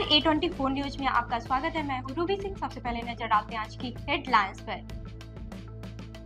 A24 news में आपका स्वागत है। मैं हूं रूबी सिंह। सबसे पहले नजर डालते हैं आज की हेडलाइंस पर।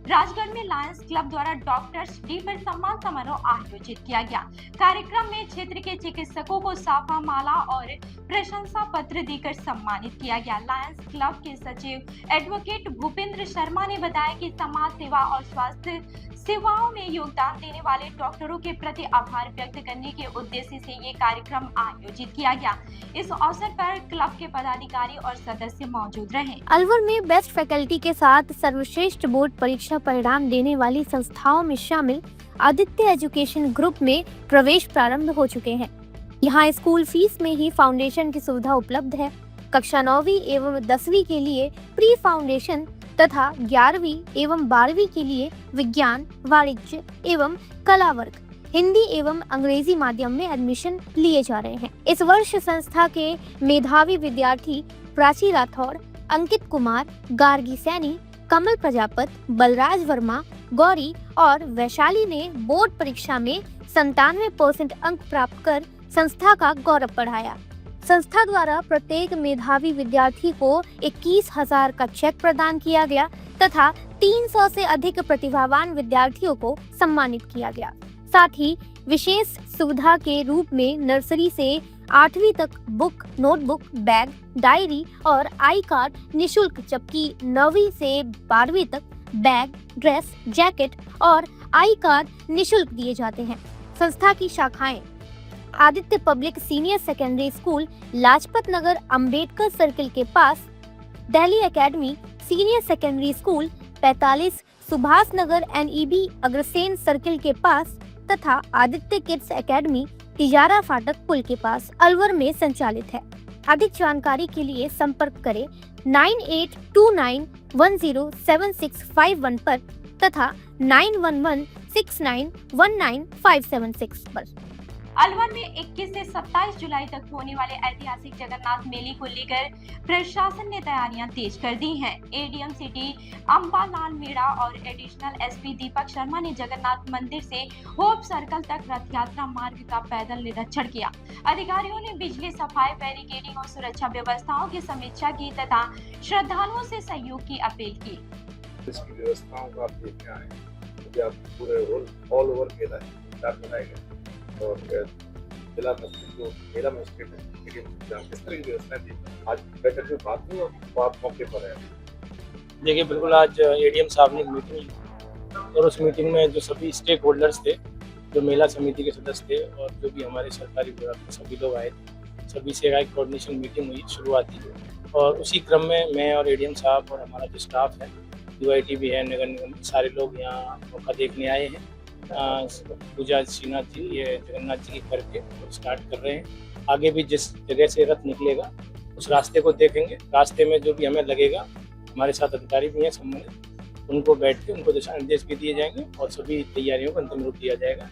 राजगढ़ में लायंस क्लब द्वारा डॉक्टर्स डे पर सम्मान समारोह आयोजित किया गया। कार्यक्रम में क्षेत्र के चिकित्सकों को साफा माला और प्रशंसा पत्र देकर सम्मानित किया गया। लायंस क्लब के सचिव एडवोकेट भूपेंद्र शर्मा ने बताया कि समाज सेवा और स्वास्थ्य सेवाओं में योगदान देने वाले डॉक्टरों के प्रति आभार व्यक्त करने के उद्देश्य से ये कार्यक्रम आयोजित किया गया। इस अवसर पर क्लब के पदाधिकारी और सदस्य मौजूद रहे। अलवर में बेस्ट फैकल्टी के साथ सर्वश्रेष्ठ बोर्ड परीक्षा परिणाम देने वाली संस्थाओं में शामिल आदित्य एजुकेशन ग्रुप में प्रवेश प्रारंभ हो चुके हैं। यहाँ स्कूल फीस में ही फाउंडेशन की सुविधा उपलब्ध है। कक्षा 9वीं एवं 10वीं के लिए प्री फाउंडेशन तथा 11वीं एवं 12वीं के लिए विज्ञान, वाणिज्य एवं कला वर्ग, हिंदी एवं अंग्रेजी माध्यम में एडमिशन लिए जा रहे हैं। इस वर्ष संस्था के मेधावी विद्यार्थी प्राची राठौर, अंकित कुमार, गार्गी सैनी, कमल प्रजापत, बलराज वर्मा, गौरी और वैशाली ने बोर्ड परीक्षा में 97% अंक प्राप्त कर संस्था का गौरव बढ़ाया। संस्था द्वारा प्रत्येक मेधावी विद्यार्थी को 21,000 का चेक प्रदान किया गया तथा 300 से अधिक प्रतिभावान विद्यार्थियों को सम्मानित किया गया। साथ ही विशेष सुविधा के रूप में नर्सरी से 8वीं तक बुक, नोटबुक, बैग, डायरी और आई कार्ड निःशुल्क, जबकि 9वीं से 12वीं तक बैग, ड्रेस, जैकेट और आई कार्ड निःशुल्क दिए जाते हैं। संस्था की शाखाएं Aditya public senior secondary school, Lajpat Nagar Ambedkar circle के पास, Delhi academy senior secondary school 45 Subhash Nagar NEB Agrasen circle के पास तथा आदित्य किड्स एकेडमी तिजारा फाटक पुल के पास अलवर में संचालित है। अधिक जानकारी के लिए संपर्क करें 9829107651 पर तथा 9116919576 पर। अलवर में 21 से 27 जुलाई तक होने वाले ऐतिहासिक जगन्नाथ मेले को लेकर प्रशासन ने तैयारियां तेज कर दी हैं। ADM सिटी अंबालाल मीणा और एडिशनल SP दीपक शर्मा ने जगन्नाथ मंदिर से होप सर्कल तक रथ यात्रा मार्ग का पैदल निरीक्षण किया। अधिकारियों ने बिजली, सफाई, बैरिकेडिंग और सुरक्षा व्यवस्थाओं की समीक्षा की तथा श्रद्धालुओं से सहयोग की अपील की। इसकी व्यवस्थाओं का आप देखने आए, आप पूरे ऑल ओवर मेला बनाए गए और जिला जो मेला मजिस्ट्रेट है किस तरह की व्यवस्था थी। आज बैठक में बात हुई और आप मौके पर है। देखिए, बिल्कुल आज ADM साहब ने एक मीटिंग और उस मीटिंग में जो सभी स्टेक होल्डर्स थे, जो मेला समिति के सदस्य थे और जो भी हमारे सरकारी विभाग के सभी लोग आए थे, सभी से एक कोऑर्डिनेशन मीटिंग हुई शुरुआती। और उसी क्रम में मैं और ADM साहब और हमारा जो स्टाफ है, DYT भी है, नगर निगम, सारे लोग यहाँ मौका देखने आए हैं। पूजा श्रीनाथ जी, ये जगन्नाथ जी की करके स्टार्ट कर रहे हैं। आगे भी जिस जगह से रथ निकलेगा उस रास्ते को देखेंगे। रास्ते में जो भी हमें लगेगा, हमारे साथ अधिकारी भी हैं संबंधित, उनको बैठ के उनको दिशा निर्देश भी दिए जाएंगे और सभी तैयारियों को अंतिम रूप दिया जाएगा।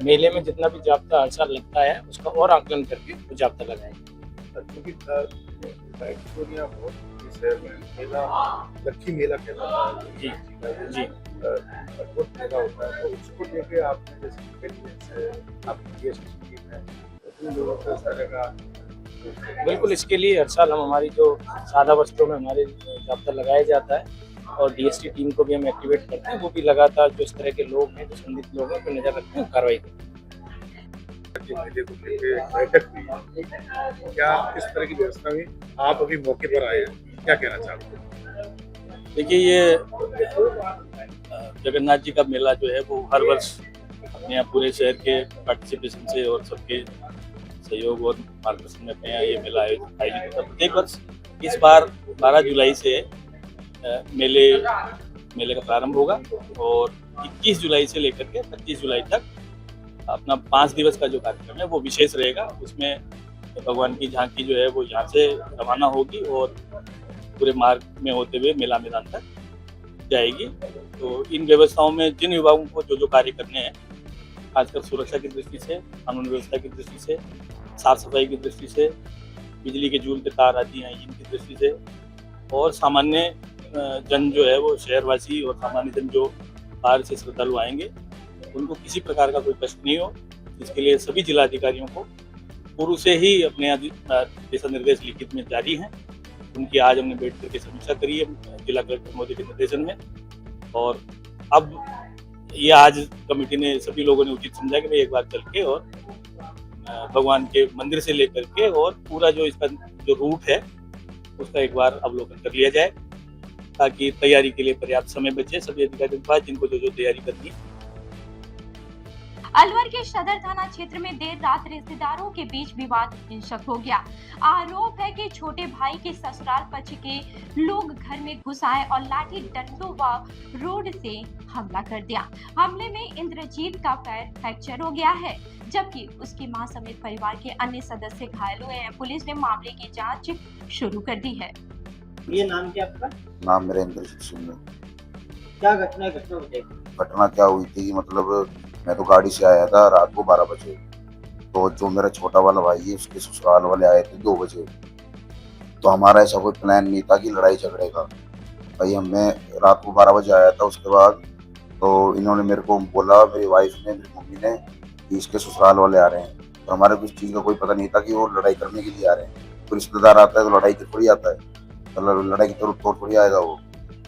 मेले में जितना भी जाब्ता हर साल लगता है उसका और आकलन करके वो जाब्ता लगाएंगे। क्योंकि शहर में मेला लक्ष्मी मेला कहलाता है। जी जी अद्भुत मेला होता है, तो उसको लेके आपने जैसे आपकी GST स्कीम है, उन लोगों को सरेगा। बिल्कुल, इसके लिए हर साल हम हमारी जो सादा वस्त्रों में हमारे जाब्ता लगाया जाता है और DST टीम को भी हम एक्टिवेट करते हैं। वो भी लगातार जो इस तरह के लोग हैं, जो संदिग्ध लोग हैं, उन पर नजर रखते हैं, कार्रवाई करते हैं। मेले को लेके बैठक हुई, क्या किस तरह की व्यवस्था हुई? आप अभी मौके पर आए हैं, क्या कहना चाहते हैं? देखिए, ये जगन्नाथ जी का मेला जो है वो हर वर्ष अपने यहाँ पूरे शहर के पार्टिसिपेशन से और सबके सहयोग और मार्गदर्शन में अपने यहाँ ये मेला आयोजित होता है प्रत्येक वर्ष। इस बार 12 जुलाई से मेले का प्रारंभ होगा और 21 जुलाई से लेकर के 25 जुलाई तक अपना 5 दिवस का जो कार्यक्रम है वो विशेष रहेगा। उसमें भगवान की झांकी जो है वो यहाँ से रवाना होगी और पूरे मार्ग में होते हुए मेला मैदान तक जाएगी। तो इन व्यवस्थाओं में जिन विभागों को जो कार्य करने हैं, खासकर सुरक्षा की दृष्टि से, कानून व्यवस्था की दृष्टि से, साफ सफाई की दृष्टि से, बिजली के जूल के तार आदि हैं इनकी दृष्टि से, और सामान्य जन जो है वो शहरवासी और सामान्य जन जो बाहर से श्रद्धालु आएंगे उनको किसी प्रकार का कोई कष्ट नहीं हो, इसके लिए सभी जिला अधिकारियों को पूर्व से ही अपने दिशा निर्देश लिखित में जारी हैं। उनकी आज हमने बैठ करके समीक्षा करी है जिला कलेक्टर महोदय के निर्देशन में, और अब ये आज कमेटी ने सभी लोगों ने उचित समझा कि भाई एक बार चल के और भगवान के मंदिर से लेकर के और पूरा जो इसका जो रूट है उसका एक बार अवलोकन कर लिया जाए, ताकि तैयारी के लिए पर्याप्त समय बचे सभी अधिकारियों के पास जिनको जो तैयारी करनी है। अलवर के सदर थाना क्षेत्र में देर रात रिश्तेदारों के बीच विवाद हिंसक हो गया। आरोप है कि छोटे भाई के ससुराल पक्ष के लोग घर में घुस आए और लाठी डंडों व रोड से हमला कर दिया। हमले में इंद्रजीत का पैर फ्रैक्चर हो गया है, जबकि उसकी मां समेत परिवार के अन्य सदस्य घायल हुए हैं। पुलिस ने मामले की जांच शुरू कर दी है। ये नाम क्या आपका? नाम मेरा इंद्रजीत सिंह है। क्या घटना बताइए। घटना क्या हुई थी, मतलब मैं तो गाड़ी से आया था रात को 12 बजे, तो जो मेरा छोटा वाला भाई है उसके ससुराल वाले आए थे 2 बजे। तो हमारा ऐसा कोई प्लान नहीं था कि लड़ाई झगड़े का। भाई मैं रात को 12 बजे आया था, उसके बाद तो इन्होंने मेरे को बोला, मेरी वाइफ ने, मेरी मम्मी ने, कि इसके ससुराल वाले आ रहे हैं। तो हमारे को इस चीज़ का कोई पता नहीं था कि वो लड़ाई करने के लिए आ रहे हैं। तो रिश्तेदार आता है तो लड़ाई की थोड़ी आता है, तो लड़ाई की तरफ तो थोड़ी आएगा वो।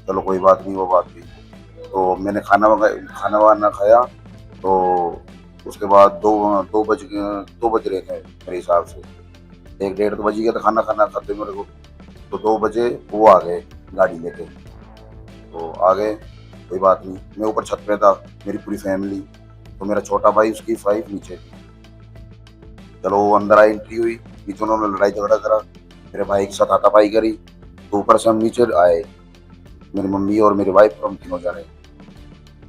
चलो कोई बात नहीं, वो बात भी। तो मैंने खाना वाना खाया, तो उसके बाद दो बज रहे थे मेरे हिसाब से, 1-1:30 तो बज गया था खाना खाते मेरे को। तो 2 बजे वो आ गए गाड़ी लेके, तो आ गए, कोई बात नहीं। मैं ऊपर छत पे था, मेरी पूरी फैमिली, तो मेरा छोटा भाई उसकी वाइफ नीचे थी। चलो वो अंदर आई, एंट्री हुई, नीचे उन्होंने लड़ाई झगड़ा करा, मेरे भाई के साथ हाथापाई करी। तो ऊपर से हम नीचे आए, मेरी मम्मी और मेरी वाइफ, हम तीनों जाने।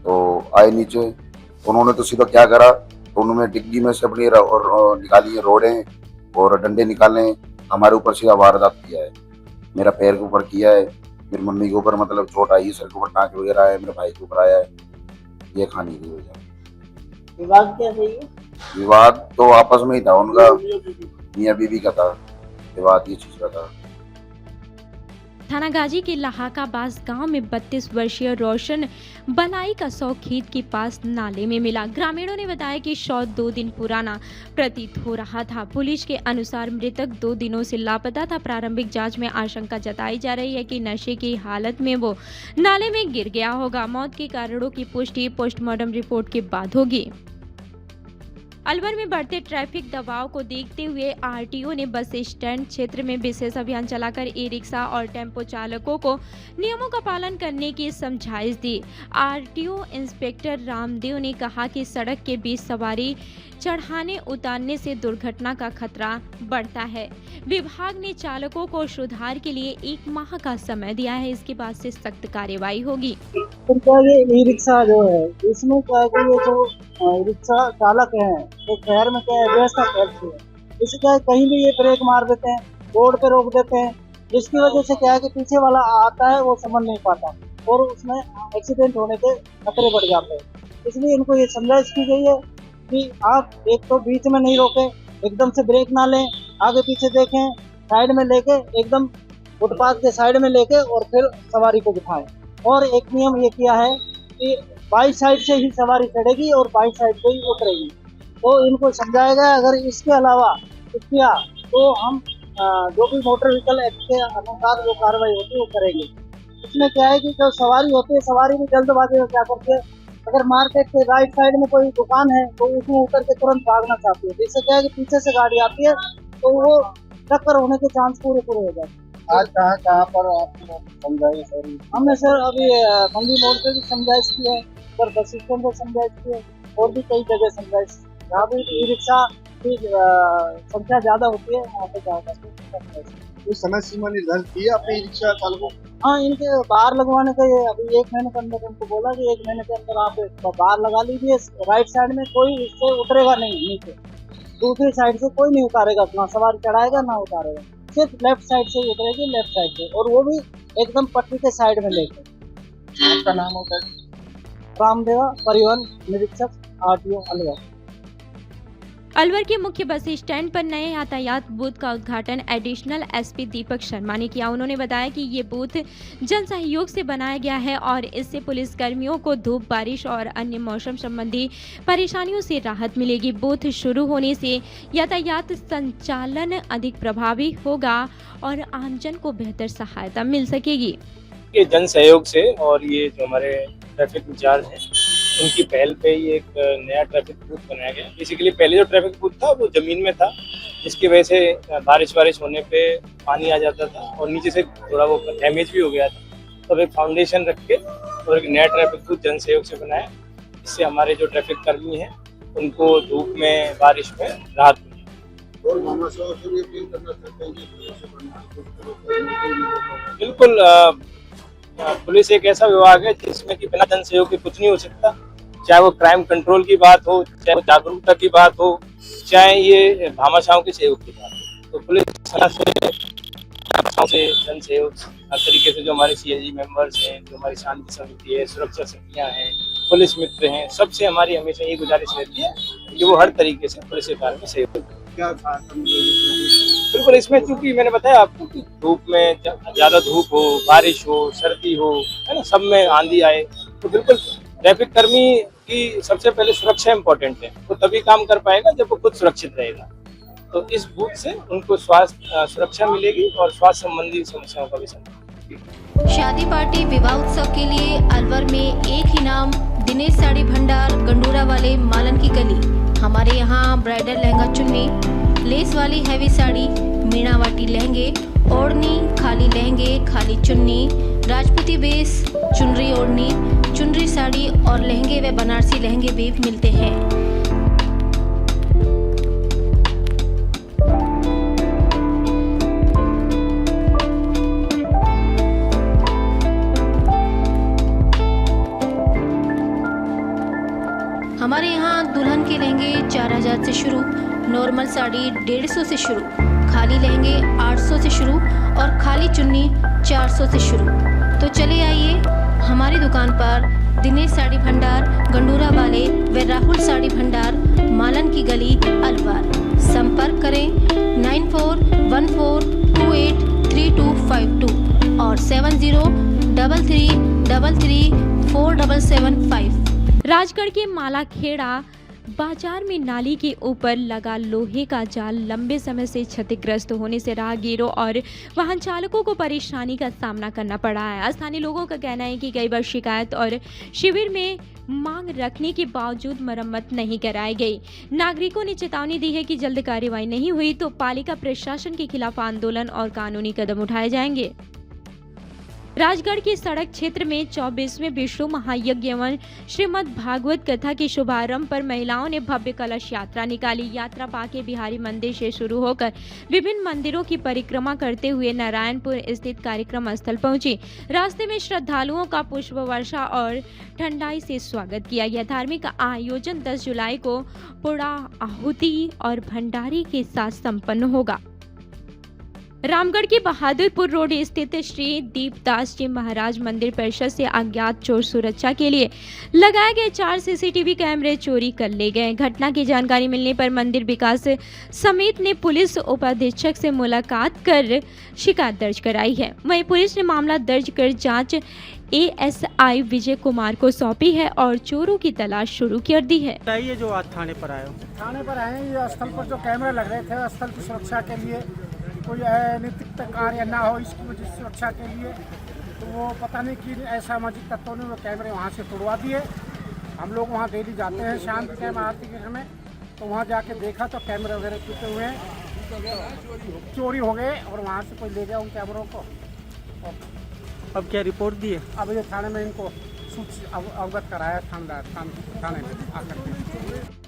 तो आए नीचे, उन्होंने तो सीधा क्या करा, तो उन्होंने डिग्गी में से अपनी और निकाली है रोडें और डंडे निकाले, हमारे ऊपर सीधा वारदात किया है। मेरा पैर के ऊपर किया है, मेरी मम्मी के ऊपर मतलब चोट आई है, सर के ऊपर टाँके वगैरह आए, मेरे भाई के ऊपर आया है। ये कहानी की वजह। विवाद क्या है? विवाद तो आपस में ही था उनका, मियाँ बीवी का था विवाद, ये चीज का था। थाना गाजी के लहाकाबाज गांव में 32 वर्षीय रोशन बनाई का शव खेत के पास नाले में मिला। ग्रामीणों ने बताया कि शव 2 दिन पुराना प्रतीत हो रहा था। पुलिस के अनुसार मृतक 2 दिनों से लापता था। प्रारंभिक जांच में आशंका जताई जा रही है कि नशे की हालत में वो नाले में गिर गया होगा। मौत के कारणों की पुष्टि पोस्टमार्टम रिपोर्ट के बाद होगी। अलवर में बढ़ते ट्रैफिक दबाव को देखते हुए आरटीओ ने बस स्टैंड क्षेत्र में विशेष अभियान चलाकर ई रिक्शा और टेम्पो चालकों को नियमों का पालन करने की समझाइश दी। आरटीओ इंस्पेक्टर रामदेव ने कहा कि सड़क के बीच सवारी चढ़ाने उतारने से दुर्घटना का खतरा बढ़ता है। विभाग ने चालकों को सुधार के लिए 1 माह का समय दिया है, इसके बाद से सख्त कार्रवाई होगी। तो क्या ये ई रिक्शा जो है, इसमें क्या है कि ये जो रिक्शा चालक हैं तो शहर में क्या है, व्यवस्था कैसी है, इससे क्या है कहीं भी ये ब्रेक मार देते हैं, रोड पे रोक देते हैं, जिसकी वजह से क्या है कि पीछे वाला आता है वो समझ नहीं पाता और उसमें एक्सीडेंट होने के खतरे बढ़ जाते हैं। इसलिए इनको ये समझाइश की गई है कि आप एक तो बीच में नहीं रोकें, एकदम से ब्रेक ना लें, आगे पीछे देखें, साइड में लेके एकदम फुटपाथ के साइड में लेके और फिर सवारी को बिठाएं। और एक नियम ये किया है कि बाई साइड से ही सवारी चढ़ेगी और बाई साइड से ही उतरेगी। तो इनको समझाया गया, अगर इसके अलावा किया तो हम जो भी मोटर व्हीकल एक्ट के अनुसार जो कार्रवाई होती है वो करेंगे। इसमें क्या है कि जो सवारी होती है, सवारी भी जल्दबाजी में क्या करती है, अगर मार्केट के राइट साइड में कोई दुकान है तो उसमें उतर के तुरंत भागना चाहती है, जिससे क्या है कि पीछे से गाड़ी आती है तो वो टक्कर होने के चांस पूरे हो जाते हैं। आज कहाँ पर आपको समझाइश है? हमने सर अभी मंडी मोड़ पे भी समझाइश की है, सर बस स्टैंड पर समझाइश की है और भी कई जगह समझाइश। जहाँ भी ई रिक्शा की संख्या ज्यादा होती है वहाँ पे जाएगा। कोई समय सीमा निर्धारित की है आपने ई रिक्शा चालकों? हाँ, इनके बाहर लगवाने का ये अभी 1 महीने के अंदर उनको बोला कि 1 महीने के अंदर आप बाहर लगा लीजिए। राइट साइड में कोई इससे उतरेगा नहीं नीचे, दूसरी साइड से कोई नहीं उतारेगा, ना सवारी चढ़ाएगा ना उतारेगा, सिर्फ लेफ्ट साइड से उतरेगी, लेफ्ट साइड से, और वो भी एकदम पट्टी के साइड में लेके। आपका नाम होता है? रामदेवा, परिवहन निरीक्षक, आरटीओ अलवर। अलवर के मुख्य बस स्टैंड पर नए यातायात बूथ का उद्घाटन एडिशनल एसपी दीपक शर्मा ने किया। उन्होंने बताया कि ये बूथ जन सहयोग से बनाया गया है और इससे पुलिस कर्मियों को धूप, बारिश और अन्य मौसम संबंधी परेशानियों से राहत मिलेगी। बूथ शुरू होने से यातायात संचालन अधिक प्रभावी होगा और आमजन को बेहतर सहायता मिल सकेगी। ये जन सहयोग से और ये जो हमारे ट्रैफिक इंचार्ज हैं उनकी पहल पे ये एक नया ट्रैफिक बूथ बनाया गया। बेसिकली पहले जो ट्रैफिक बूथ था वो ज़मीन में था, जिसकी वजह से बारिश होने पे पानी आ जाता था और नीचे से थोड़ा वो डैमेज भी हो गया था। तो एक फाउंडेशन रख के और एक नया ट्रैफिक बूथ जन सहयोग से बनाया। इससे हमारे जो ट्रैफिक कर्मी हैं उनको धूप में, बारिश में राहत मिली। बिल्कुल, पुलिस एक ऐसा विभाग है जिसमें कि बिना जन सहयोग के कुछ नहीं हो सकता। चाहे वो क्राइम कंट्रोल की बात हो, चाहे वो जागरूकता की बात हो, चाहे ये भामाशाहों के सहयोग की बात हो, तो पुलिस से जन सहयोग हर तरीके से जो हमारे CIG मेंबर्स हैं, जो हमारी शांति समिति है, सुरक्षा समितियाँ हैं, पुलिस मित्र हैं, सबसे हमारी हमेशा ये गुजारिश रहती है कि वो हर तरीके से पुलिस के कार्य में सहयोग करें। बिल्कुल, इसमें चूंकि मैंने बताया आपको कि धूप में ज़्यादा धूप हो, बारिश हो, सर्दी हो, है ना, सब में आंधी आए, तो बिल्कुल ट्रैफिक कर्मी की सबसे पहले सुरक्षा इम्पोर्टेंट है। वो तभी काम कर पाएगा जब वो खुद सुरक्षित रहेगा। तो इस बूथ से उनको स्वास्थ्य सुरक्षा मिलेगी और स्वास्थ्य संबंधी समस्याओं का भी समाधान। शादी, पार्टी, विवाह उत्सव के लिए अलवर में एक ही नाम, दिनेश साड़ी भंडार, गंडूरा वाले, मालन की गली। हमारे यहाँ ब्राइडल लहंगा चुन्नी, लेस वाली हैवी साड़ी, मीणावाटी लहंगे, ओढ़नी, खाली लहंगे, खाली चुन्नी, राजपूती बेस, चुनरी ओढ़नी, चुनरी साड़ी और लहंगे व बनारसी लहंगे भी मिलते हैं। हमारे यहाँ दुल्हन के लहंगे 4000 से शुरू, नॉर्मल साड़ी 150 से शुरू, खाली लहंगे 800 से शुरू और खाली चुन्नी 400 से शुरू। तो चले आइए हमारी दुकान पर, दिनेश साड़ी भंडार, गंडूरा वाले व राहुल साड़ी भंडार, मालन की गली, अलवर। संपर्क करें 9414283252 और 7033334775। राजगढ़ के मालाखेड़ा बाजार में नाली के ऊपर लगा लोहे का जाल लंबे समय से क्षतिग्रस्त होने से राहगीरों और वाहन चालकों को परेशानी का सामना करना पड़ा है। स्थानीय लोगों का कहना है कि कई बार शिकायत और शिविर में मांग रखने के बावजूद मरम्मत नहीं कराई गई। नागरिकों ने चेतावनी दी है कि जल्द कार्रवाई नहीं हुई तो पालिका प्रशासन के खिलाफ आंदोलन और कानूनी कदम उठाए जाएंगे। राजगढ़ के सड़क क्षेत्र में 24वें विश्व महायज्ञ एवं श्रीमद् भागवत कथा के शुभारंभ पर महिलाओं ने भव्य कलश यात्रा निकाली। यात्रा बांके बिहारी मंदिर से शुरू होकर विभिन्न मंदिरों की परिक्रमा करते हुए नारायणपुर स्थित कार्यक्रम स्थल पहुंची। रास्ते में श्रद्धालुओं का पुष्प वर्षा और ठंडाई से स्वागत किया गया। धार्मिक आयोजन 10 जुलाई को पूर्णा आहुति और भंडारे के साथ संपन्न होगा। रामगढ़ के बहादुरपुर रोड स्थित श्री दीपदास जी महाराज मंदिर परिसर से अज्ञात चोर सुरक्षा के लिए लगाए गए 4 CCTV कैमरे चोरी कर ले गए। घटना की जानकारी मिलने पर मंदिर विकास समिति ने पुलिस उपाधीक्षक से मुलाकात कर शिकायत दर्ज कराई है। वहीं पुलिस ने मामला दर्ज कर जांच ASI विजय कुमार को सौंपी है और चोरों की तलाश शुरू कर दी है। ये जो आज थाने पर आए ये स्थल पर जो कैमरे लग रहे थे स्थल की सुरक्षा के लिए, कोई अनैतिक कार्य ना हो इसकी वजह से सुरक्षा के लिए, तो वो पता नहीं कि असामाजिक तत्वों ने वो कैमरे वहाँ से तोड़वा दिए। हम लोग वहाँ डेली जाते हैं शाम के टाइम आरती के समय, तो वहाँ जाके देखा तो कैमरे वगैरह टूटे हुए हैं, चोरी हो गए और वहाँ से कोई ले गया उन कैमरों को। अब क्या रिपोर्ट दी है? अब ये थाने में इनको अवगत कराया थाने में आकर के।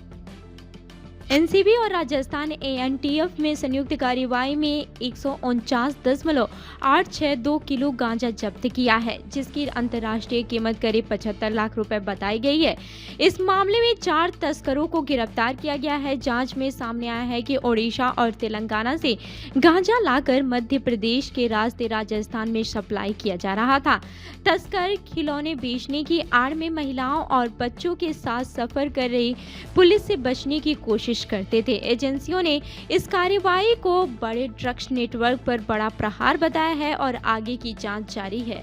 NCB और राजस्थान ANTF में संयुक्त कार्रवाई में 149.862 किलो गांजा जब्त किया है, जिसकी अंतर्राष्ट्रीय कीमत करीब 75 लाख रुपए बताई गई है। इस मामले में 4 तस्करों को गिरफ्तार किया गया है। जांच में सामने आया है कि ओडिशा और तेलंगाना से गांजा लाकर मध्य प्रदेश के रास्ते राजस्थान में सप्लाई किया जा रहा था। तस्कर खिलौने बेचने की आड़ में महिलाओं और बच्चों के साथ सफर कर रही पुलिस से बचने की कोशिश पेश करते थे। एजेंसियों ने इस कार्रवाई को बड़े ड्रग्स नेटवर्क पर बड़ा प्रहार बताया है और आगे की जांच जारी है।